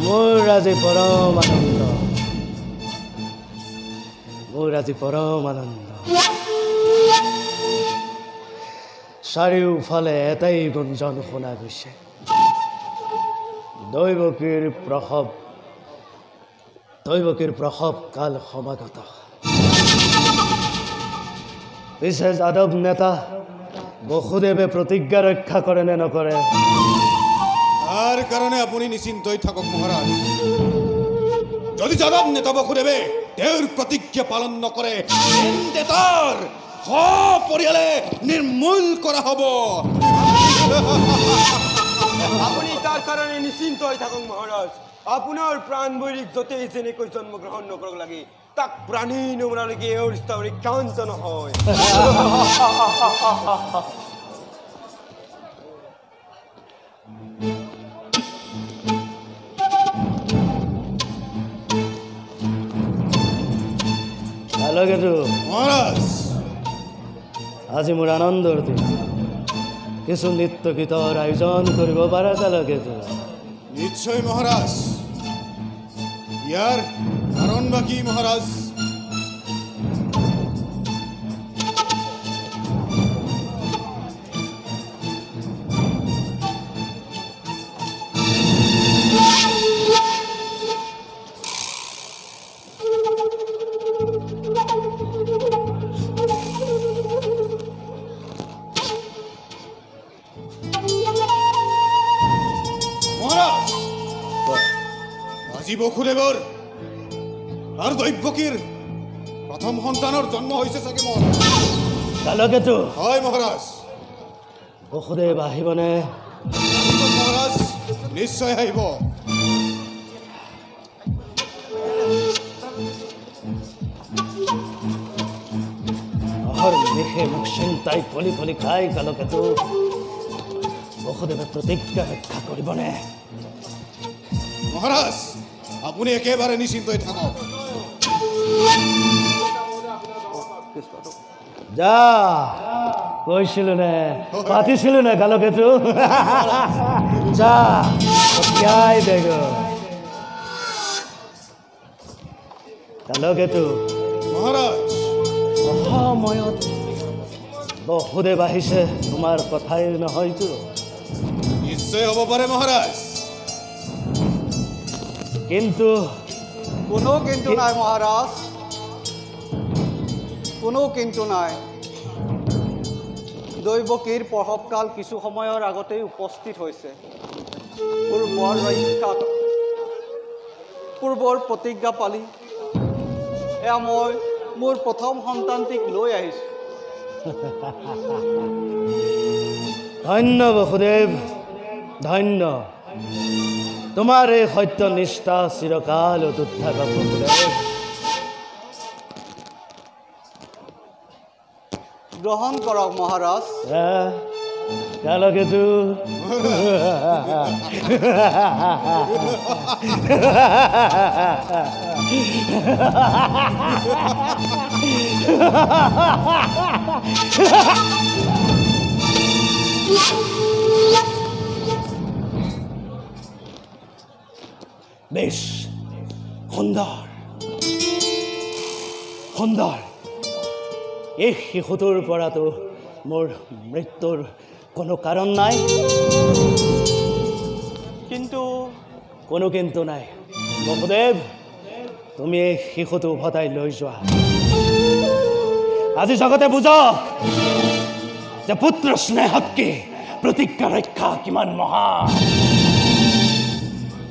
মোৰ আজি পৰম আনন্দ, মোৰ আজি পৰম আনন্দ। চাৰিওফালে এটাই গুঞ্জন শুনা গৈছে, দৈৱকীৰ প্ৰসৱ কাল সমাগত। পিছে যাদৱ নেতা বসুদেৱে প্ৰতিজ্ঞা ৰক্ষা কৰে নে নকৰে? তাৰ কাৰণে আপুনি নিশ্চিন্তই থাকক মহাৰাজ। যদি যাদৱ নেতা বসুদেৱে তেওঁৰ প্ৰতিজ্ঞা পালন নকৰে তেন্তে তাৰ সপৰিয়ালে নিৰ্মূল কৰা হ'ব। আপুনি তাৰ কাৰণে নিশ্চিন্ত হৈ থাকক মহাৰাজ। আপোনাৰ প্ৰাণ বৈৰিক য'তেই যেনেকৈ জন্মগ্ৰহণ নকৰক লাগে, তাক প্ৰাণী নমৰালৈকে এওঁৰ স্থাৱৰী ক্ষান্ত নহয়। মহাৰাজ, আজি মোৰ আনন্দৰ দিন, কিছু নৃত্য গীতৰ আয়োজন কৰিব পাৰা কালকেতু? নিশ্চয় মহাৰাজ। ইয়াৰ কাৰণ বা কি মহাৰাজ? আজি বসুদেৱৰ আৰু দৈৱকীৰ প্ৰথম সন্তানৰ জন্ম হৈছে চাগে মহাৰাজ। কালকেতু, হয় মহাৰাজ। বসুদেৱ আহিবনে? মহাৰাজ নিশ্চয় আহিব। নিশে মোক চিন্তাই ফলি ফলি খাই কালকেতু, বসুদেৱে প্ৰতিজ্ঞা ৰক্ষা কৰিবনে? মহাৰাজ আপুনি একেবাৰে নিশ্চিন্তই থাকক। যা কৈছিলো নে, পাতিছিলো নে কালকেতু? যা পঠিয়াই দেগ। কালকেতু, মহাৰাজ অসময়ত বসুদেৱ আহিছে, তোমাৰ কথাই নহয়তো? নিশ্চয় হ'ব পাৰে মহাৰাজ। কিন্তু কোনো কিন্তু নাই মহাৰাজ, কোনো কিন্তু নাই। দৈৱকীৰ প্ৰসৱকাল কিছু সময়ৰ আগতেই উপস্থিত হৈছে। পূৰ্বৰ প্ৰতিজ্ঞা পালি এয়া মই মোৰ প্ৰথম সন্তানটিক লৈ আহিছোঁ। ধন্য বসুদেৱ, ধন্য। তোমাৰ এই সত্য নিষ্ঠা চিৰকাল অটুট থাকক বসুদেৱ। গ্ৰহণ কৰক মহাৰাজ। কালকেতু, বেশ সুন্দৰ সুন্দৰ। এই শিশুটোৰ পৰাতো মোৰ মৃত্যুৰ কোনো কাৰণ নাই। কিন্তু কোনো কিন্তু নাই। বসুদেৱ, তুমি এই শিশুটো উভতাই লৈ যোৱা। আজি জগতে বুজ যে পুত্ৰ স্নেহতকে প্ৰতিজ্ঞা ৰক্ষা কিমান মহান।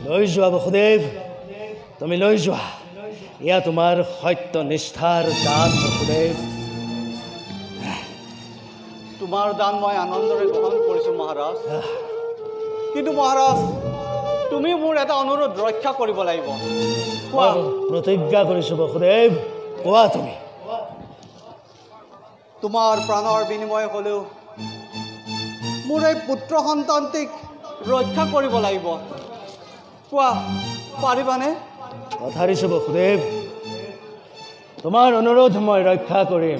লৈ যোৱা বসুদেৱ, তুমি লৈ যোৱা। এয়া তোমাৰ সত্য নিষ্ঠাৰ দান বসুদেৱ। তোমাৰ দান মই আনন্দৰে গ্ৰহণ কৰিছোঁ মহাৰাজ। কিন্তু মহাৰাজ, তুমি মোৰ এটা অনুৰোধ ৰক্ষা কৰিব লাগিব। প্ৰতিজ্ঞা কৰিছোঁ বসুদেৱ, কোৱা তুমি। তোমাৰ প্ৰাণৰ বিনিময় হ'লেও মোৰ এই পুত্ৰ সন্তানটিক ৰক্ষা কৰিব লাগিব। কোৱা, পাৰিবানে? কথা দিছোঁ বসুদেৱ, তোমাৰ অনুৰোধ মই ৰক্ষা কৰিম।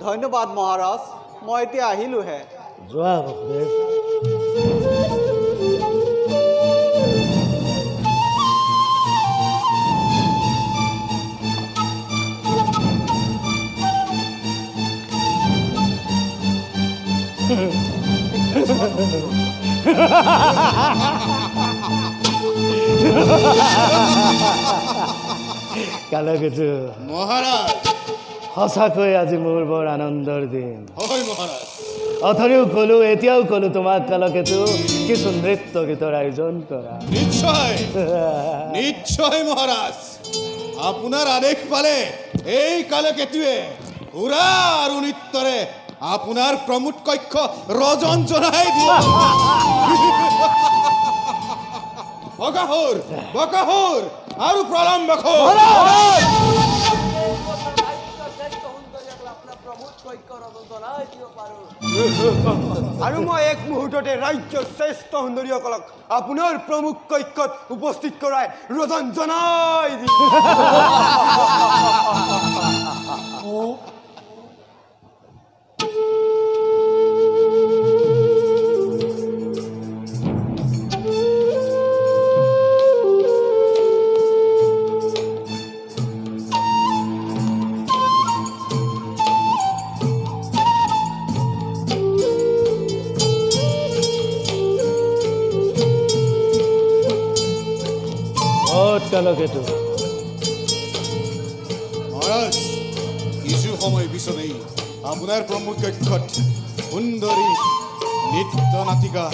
ধন্যবাদ মহাৰাজ মই এতিয়া আহিলোহে যোৱা বসুদেৱ কালকেতু মহাৰাজ সঁচাকৈ আজি মোৰ বৰ আনন্দৰ দিন হয় মহারাজ অথনিও ক'লো এতিয়াও ক'লো তোমাক কালকেতু কিছু নৃত্য গীতৰ আয়োজন কৰা নিশ্চয় নিশ্চয় মহারাজ আপনার আদেশ পালে এই কালকেতুয়ে হুরা আর নৃত্যরে আপনার প্রমোদ কক্ষ রজন জনাই দিয়ে বকাহুর আর প্রলম্ব আৰু মই এক মুহূৰ্ততে ৰাজ্যৰ শ্ৰেষ্ঠ সুন্দৰীসকলক আপোনাৰ প্ৰমুখ কক্ষত উপস্থিত কৰাই ৰজন জনাই দিম কালকেতু মহাৰাজ কিছু সময় পিছনেই আপনাৰ প্ৰমোদ কক্ষত সুন্দৰী নৃত্য নাটিকা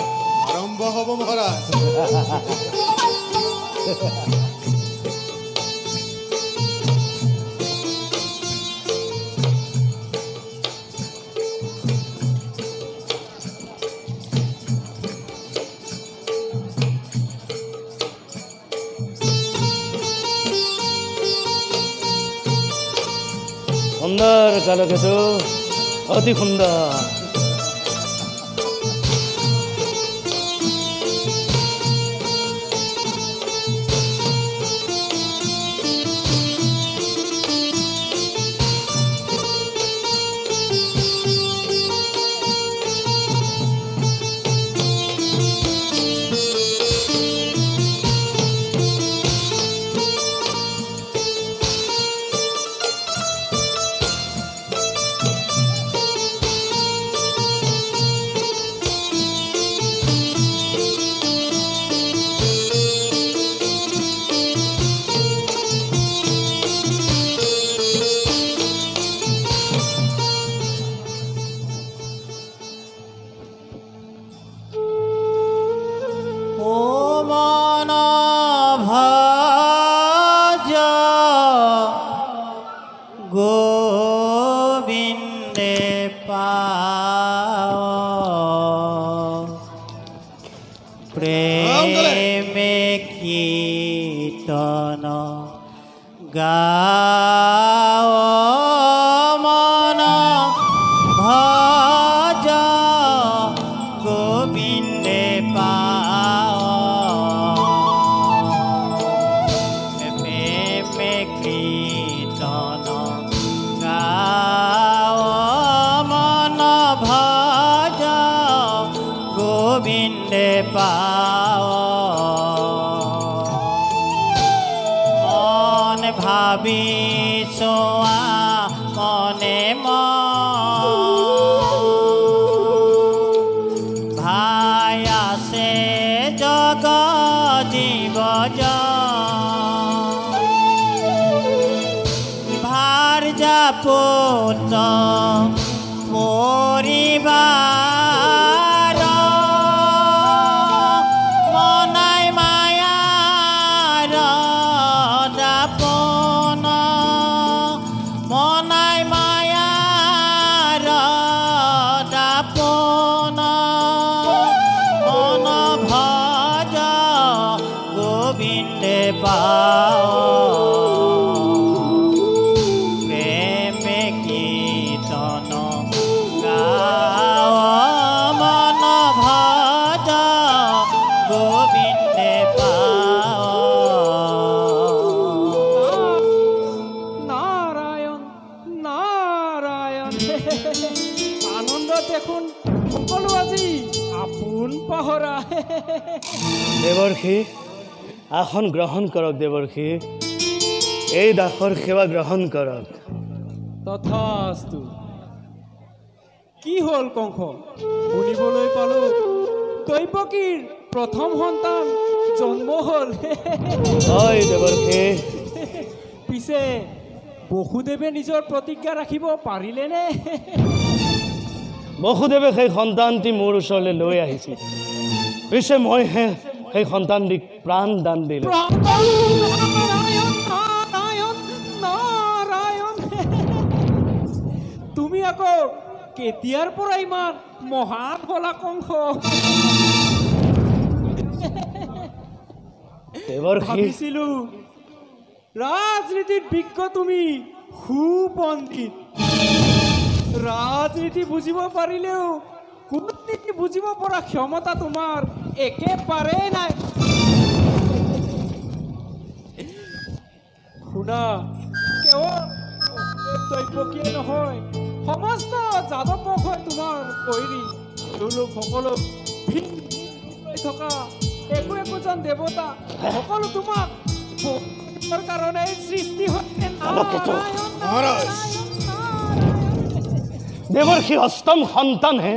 আৰম্ভ হব মহাৰাজ সুন্দৰ কালকেতু অতি সুন্দৰ আনন্দ দেখোন সকলো আজি আপোন পাহৰা দেৱৰ্ষি আসন গ্ৰহণ কৰক দেৱৰ্ষি এই দাসৰ সেৱা গ্ৰহণ কৰক তথাস্তু কি হ'ল কংস শুনিবলৈ পালো দৈৱকীৰ প্ৰথম সন্তান জন্ম হ'ল হয় দেৱৰ্ষি পিছে বসুদেৱে নিজৰ প্ৰতিজ্ঞা ৰাখিব পাৰিলেনে বসুদেৱে সেই সন্তানটি মোৰ ওচৰলৈ লৈ আহিছিল পিছে মই সেই সন্তানটিক প্ৰাণ দান দিলোঁ নাৰায়ণ নাৰায়ণ নাৰায়ণ তুমি আকৌ কেতিয়াৰ পৰা ইমান মহান হলা কংস দেৱৰ্ষি ভাবিছিলো ৰাজনীতিত বিজ্ঞ তুমি সুপণ্ডিত ৰাজনীতি বুজিব পাৰিলেও কূটনীতি বুজিব পৰা ক্ষমতা তোমাৰ একেবাৰে নাই শুনা কেৱল দৈৱকীয়ে নহয় সমস্ত যাদৱ বংশই তোমাৰ কৈৰী লোকসকলো ভিন লৈ থকা একো একোজন দেৱতা সকলো তোমাক কাৰণে সৃষ্টি হৈছে মহাৰাজ দেৱৰ্ষি অষ্টম সন্তান হে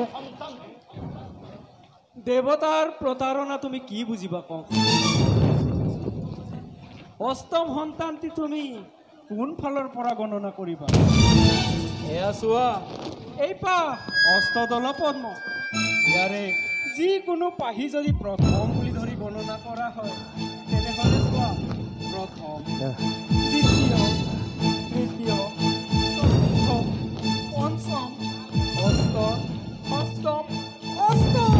দেৱতাৰ প্ৰতাৰণা তুমি কি বুজিবা কওঁ অষ্টম সন্তানটি তুমি কোন ফালৰ পৰা গণনা কৰিবা এয়া চোৱা এই পা অষ্টদল পদ্ম ইয়াৰে যিকোনো পাহি যদি প্ৰথম বুলি ধৰি গণনা কৰা হয় তেনেহ'লে চোৱা প্ৰথম দ্বিতীয় তৃতীয় চতুৰ্থ পঞ্চম অষ্টম সপ্তম অষ্টম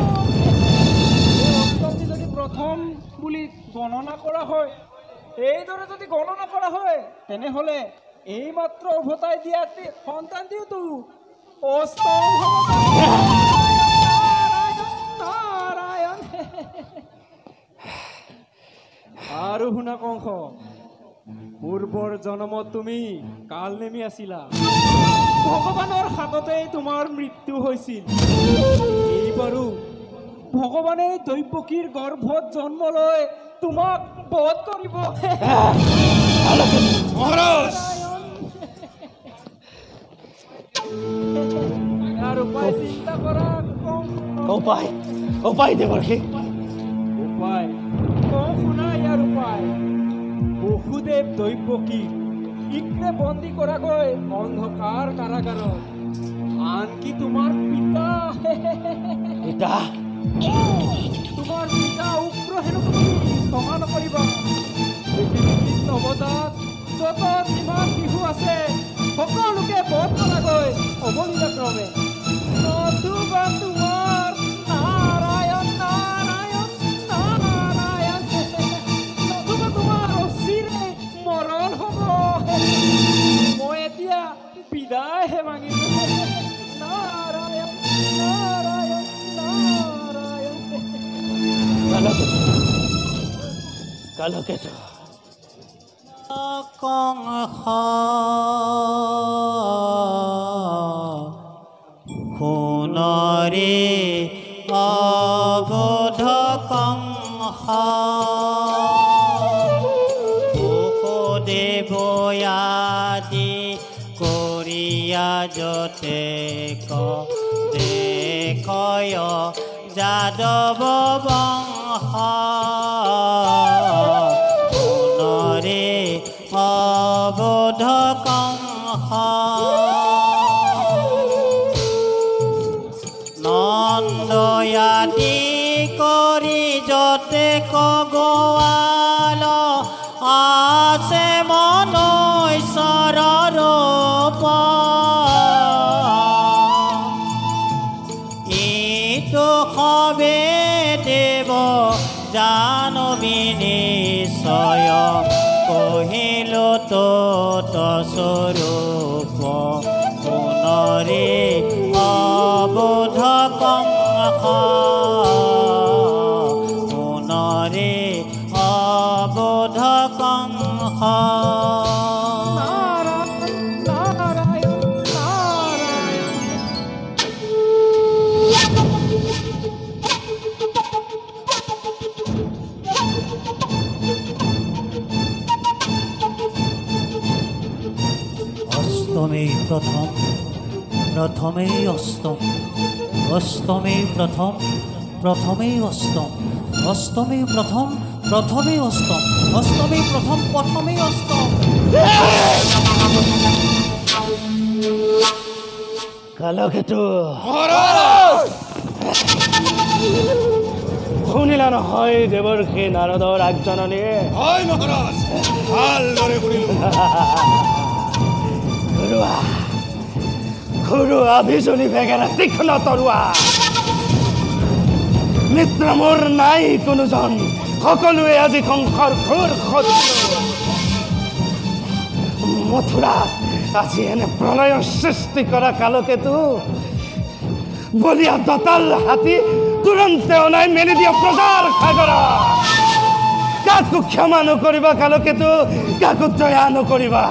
এই অষ্টমটি যদি প্ৰথম বুলি গণনা কৰা হয় এইদৰে যদি গণনা কৰা হয় তেনেহ'লে এইমাত্ৰ উভতাই দিয়া সন্তানটিওতো অষ্টম হ'ব নাৰায়ণ আৰু শুনা কংস পূৰ্বৰ জন্মত তুমি কাল নেমি আছিলা ভগৱানৰ হাততেই তোমাৰ মৃত্যু হৈছিল এইবাৰো ভগৱানে দৈৱকীৰ গৰ্ভত জন্ম লৈ তোমাক বধ কৰিব মহাৰাজ ইয়াৰ উপায় চিন্তা কৰা কংস উপায় দেৱৰ্ষি উপায় কওঁ শুনা ইয়াৰ উপায় বসুদেৱ দৈৱকী শীঘ্ৰে বন্দী কৰাগৈ অন্ধকাৰ কাৰাগাৰত আনকি তোমাৰ পিতা পিতা তোমাৰ পিতা উগ্ৰ হেনো তুমি ক্ষমা নকৰিবা পৃথিৱীত নৱজাত যত যিমান শিশু আছে সকলোকে বধ কৰাগৈ অৱলীলাক্ৰমে নতুবা তোমাৰ নাৰায়ণ নাৰায়ণ নাৰায়ণ নতুবা তোমাৰ অচিৰে মৰণ হ'ব মই এতিয়া বিদায়হে মাগিছো নাৰায়ণ নাৰায়ণ নাৰায়ণ কালকেতু কংস সোণৰে অবোধ কংস বসুদেৱয়াদি কৰিয়া যতে দেখয় যাদৱ বংশ সোণৰে অবোধ কংস নন্দয়াদি কৰি যতে কগোৱাল আছে মনৈশ্বৰৰ ৰূপ এইটো সবে দেৱ জানবি নিশ্চয় কহিলো তত স্বৰূপ সোণৰে অবোধ কংস সোণৰে অবোধ কংস নাৰায়ণ নাৰায়ণ নাৰায়ণ অষ্টমেই প্ৰথম প্ৰথমেই অষ্টম অষ্টমেই প্ৰথম প্ৰথমেই অষ্টম অষ্টমেই প্ৰথম প্ৰথমেই অষ্টম অষ্টমেই প্ৰথম প্ৰথমেই অষ্টম। কালকেতু মহাৰাজ শুনিলা নহয় দেৱৰ্ষি নাৰদৰ আগজননী? হয় মহাৰাজ ভালদৰে শুনিলো। ঘৰুৱা ঘৰুৱা বিজুলী বেগেৰে তীক্ষ্ণ তৰোৱা মিত্ৰ মোৰ নাই কোনোজন, সকলোৱে আজি কংসৰ ঘোৰ শত্ৰু। মথুৰা আজি এনে প্ৰলয়ৰ সৃষ্টি কৰা কালকেতু বলিয়া দতাল হাতী তুৰন্তে অনাই মেলি দিয়া প্ৰজাৰ সাগৰ। কাকো ক্ষমা নকৰিবা কালকেতু, কাকো দয়া নকৰিবা।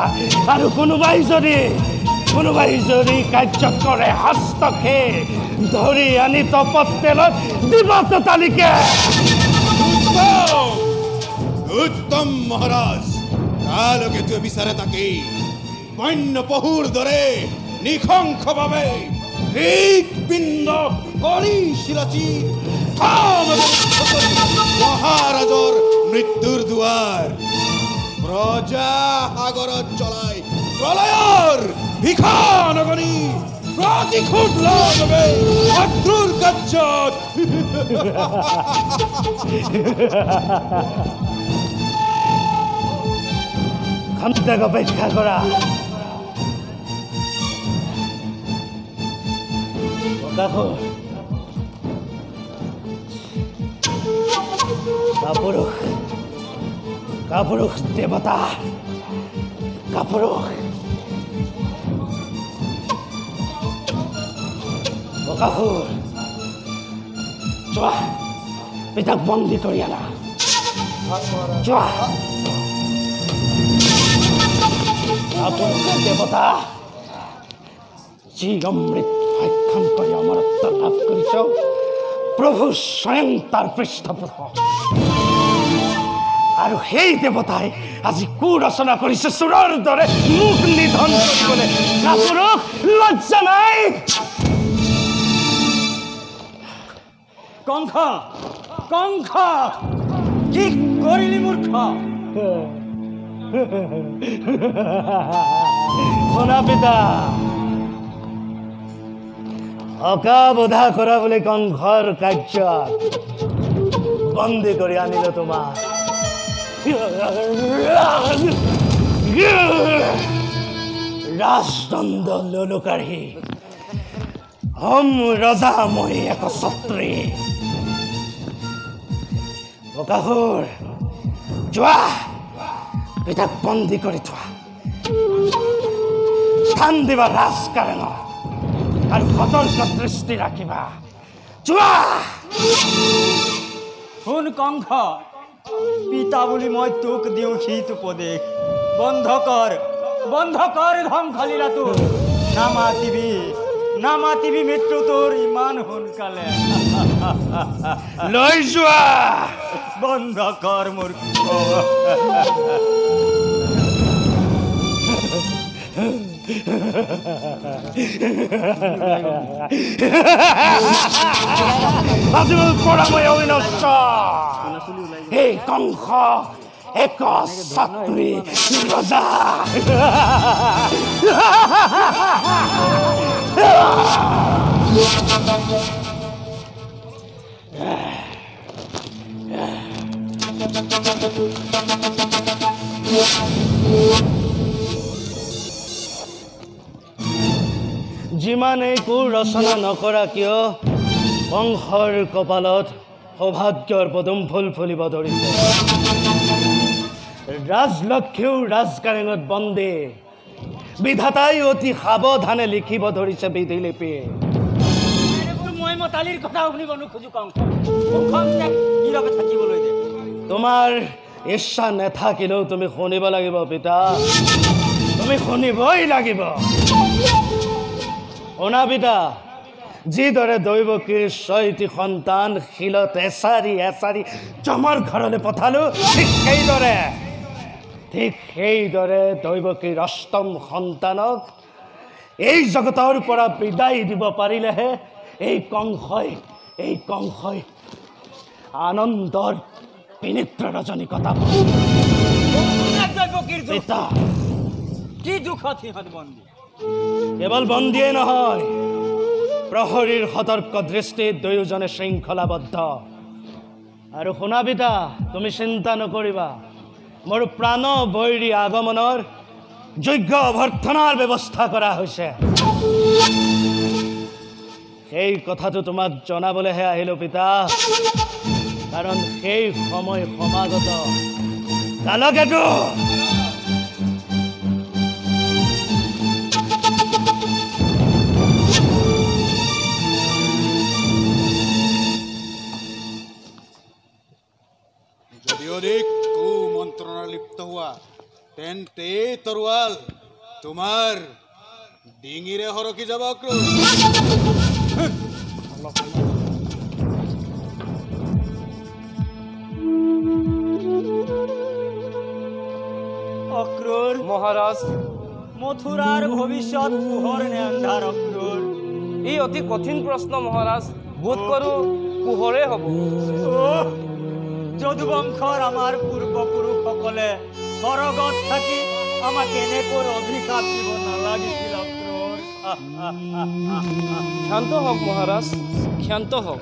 আৰু কোনোবাই যদি কাৰ্য কৰে হস্তক্ষেপ ধৰি আনি তপত তেলত দিব তালিকে। উত্তম মহাৰাজ কালকেতুৱে বিচাৰে তাকেই বন্য পহুৰ দৰে নিশংসভাৱে হৃদপিণ্ড কৰি শিলাচি মহাৰাজৰ মৃত্যুৰ দুৱাৰ প্ৰজা সাগৰত জ্বলাই প্ৰলয়ৰ ভিখানগৰী প্ৰতিশোধ লোৱাৰ বাবে শত্ৰুৰ কাৰ্যত ক্ষন্তেক অপেক্ষা কৰা। কাপুৰুষ দেৱতা কাপুৰুষ বকাসুৰ যোৱা পিতাক বন্দী কৰি আনা। যোৱা কাপুৰুষ দেৱতা যি অমৃত ভক্ষণ কৰি অমৰত্ব লাভ কৰিছ, প্ৰভু স্বয়ং তাৰ পৃষ্ঠপোষক। আৰু সেই দেৱতাই আজি কুৰচনা কৰিছে চোৰৰ দৰে মুখ নিধন কৰিবলৈ। কাপুৰুষ লজ্জা নাই? কংস কংস কি কৰিলি মূৰ্খ? শুনা পিতা, অকাবোধা কৰা বুলি কংসৰ কাৰ্যত বন্দী কৰি আনিলো তোমাক। ৰাজদণ্ড ললকাৰী হম ৰজা মই এক ছত্ৰী। বকাসুৰ যোৱা পিতাক বন্দী কৰি থোৱা, স্থান দিবা ৰাজকাৰেঙত আৰু সতৰ্ক দৃষ্টি ৰাখিবা। যোৱা। শুন কংস, পিতা বুলি মই তোক দিওঁ শীত উপদেশ। বন্ধ কৰ ধ্বংসলীলাটো। নামাতিবি মৃত্যু তোৰ ইমান সোনকালে। লৈ যোৱা। বন্ধ কৰ মূৰ্খ। আজি মোৰ পৰা মই অবিনষ্ট। এই কংস এক ছাত্ৰী ৰজা। যিমানেই কোৰ ৰচনা নকৰা কিয়, কংসৰ কপালত সৌভাগ্যৰ পদুম ফুল ফুলিব ধৰিছে। ৰাজলক্ষ্মীও ৰাজকাৰেঙত বন্দী। বিধাতাই অতি সাৱধানে লিখিব ধৰিছে বিধিলিপি। মই মতালিৰ কথা শুনিব নোখোজো কংস। নীৰৱে থাকিবলৈ দে। তোমাৰ ইচ্ছা নাথাকিলেও তুমি শুনিব লাগিব পিতা, তুমি শুনিবই লাগিব। শুনা পিতা, যিদৰে দৈৱকীৰ 6টি সন্তান শিলত এচাৰি জমৰ ঘৰলৈ পঠালো, ঠিক সেইদৰে দৈৱকীৰ 8ম সন্তানক এই জগতৰ পৰা বিদায় দিব পাৰিলেহে এই কংসই আনন্দৰ বিনিদ্ৰ ৰজনী কটাব। পিতা, কি দুখত সিহঁত বন্দী? কেৱল বন্দীয়ে নহয়, প্ৰহৰীৰ সতৰ্ক দৃষ্টিত দুয়োজনে শৃংখলাবদ্ধ। আৰু শুনা পিতা, তুমি চিন্তা নকৰিবা, মোৰ প্ৰাণ বৈৰী আগমনৰ যোগ্য অভ্যৰ্থনাৰ ব্যৱস্থা কৰা হৈছে। সেই কথাটো তোমাক জনাবলৈহে আহিলোঁ পিতা, কাৰণ সেই সময় সমাগত। কালকেতু, যদি অধিক কুমন্ত্ৰণা লিপ্ত হোৱা তেন্তে তৰোৱাল তোমাৰ ডিঙিৰে সৰকি যাব। অক্ৰূৰ মহাৰাজ, মথুৰাৰ ভবিষ্যৎ পোহৰ নে আন্ধাৰ? অক্ৰূৰ, এই অতি কঠিন প্ৰশ্ন মহাৰাজ। বোধ কৰোঁ পোহৰে হ'ব। যদুবংশৰ আমাৰ পূৰ্বপুৰুষসকলে স্বৰ্গত থাকি আমাক এনেকৈ অভিশাপ দিব নালাগিছিল। অক্ৰূৰ, ক্ষান্ত হওক মহাৰাজ, ক্ষান্ত হওক।